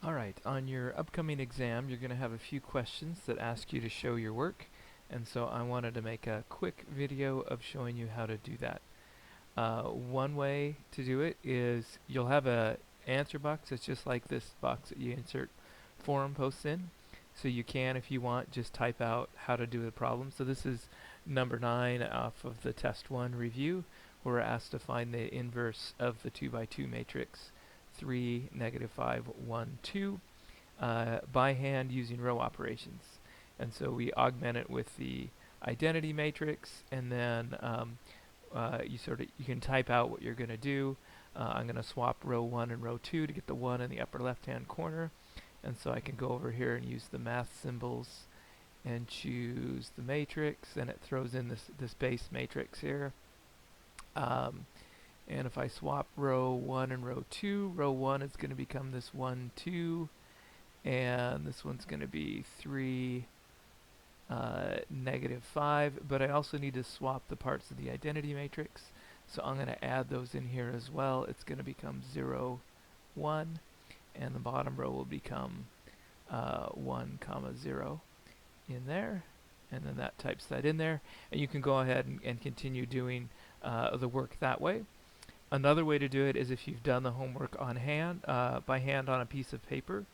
Alright, on your upcoming exam you're going to have a few questions that ask you to show your work, and so I wanted to make a quick video of showing you how to do that. One way to do it is you'll have a answer box. It's just like this box that you insert forum posts in, so you can, if you want, just type out how to do the problem. So this is number 9 off of the test 1 review, where we're asked to find the inverse of the 2 by 2 matrix 3, -5, 1, 2 by hand using row operations. And so we augment it with the identity matrix, and then you can type out what you're going to do. I'm going to swap row 1 and row 2 to get the 1 in the upper left hand corner, and so I can go over here and use the math symbols and choose the matrix, and it throws in this base matrix here. And if I swap row 1 and row 2, row 1 is going to become this 1, 2, and this one's going to be 3, -5, but I also need to swap the parts of the identity matrix, so I'm going to add those in here as well. It's going to become 0, 1, and the bottom row will become 1, 0 in there, and then that types that in there, and you can go ahead and continue doing the work that way. Another way to do it is if you've done the homework on hand, by hand on a piece of paper.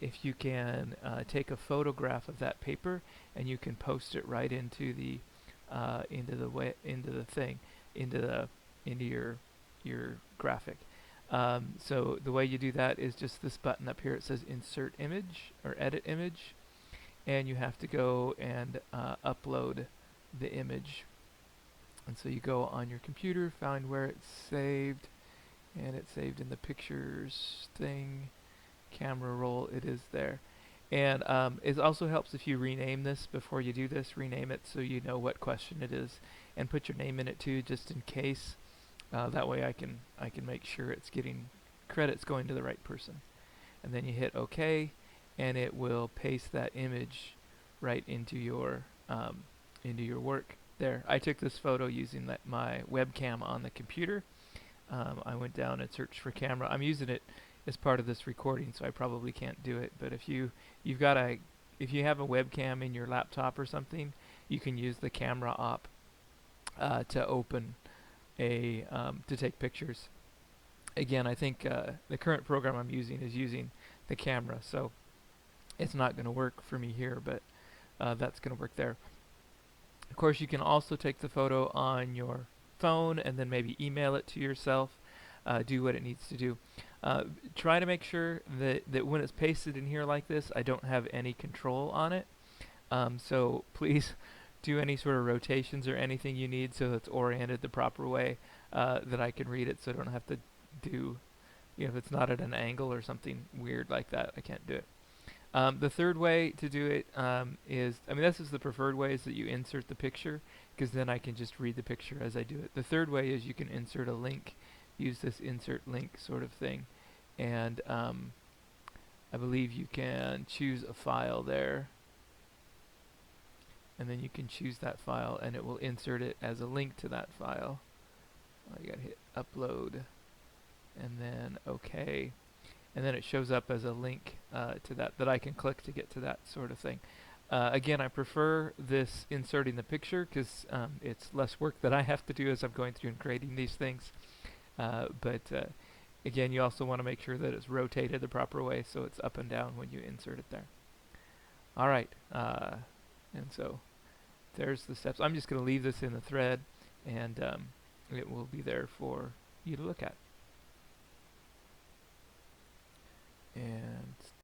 If you can take a photograph of that paper and you can post it right into the your graphic. So the way you do that is just this button up here. It says Insert Image or Edit Image, and you have to go and upload the image. And so you go on your computer, find where it's saved, and it's saved in the pictures thing, camera roll. It is there. And it also helps if you rename this before you do this. Rename it so you know what question it is, and put your name in it too, just in case. That way I can make sure it's getting credits going to the right person. And then you hit OK, and it will paste that image right into your work. There, I took this photo using my webcam on the computer. I went down and searched for camera. I'm using it as part of this recording, so I probably can't do it. But if you have a webcam in your laptop or something, you can use the camera op to open to take pictures. Again, I think the current program I'm using is using the camera, so it's not going to work for me here, but that's going to work there. Of course, you can also take the photo on your phone and then maybe email it to yourself, do what it needs to do. Try to make sure that when it's pasted in here like this, I don't have any control on it. So please do any sort of rotations or anything you need so it's oriented the proper way, that I can read it, so I don't have to do, if it's not at an angle or something weird like that, I can't do it. The third way to do it is, this is the preferred way, is that you insert the picture, because then I can just read the picture as I do it. The third way is you can insert a link, use this insert link sort of thing, and I believe you can choose a file there, and then you can choose that file and it will insert it as a link to that file. You gotta hit upload and then OK, and then it shows up as a link to that I can click to get to that sort of thing. Again, I prefer this inserting the picture because it's less work that I have to do as I'm going through and creating these things. But again, you also want to make sure that it's rotated the proper way so it's up and down when you insert it there. Alright, and so there's the steps. I'm just going to leave this in the thread, and it will be there for you to look at. And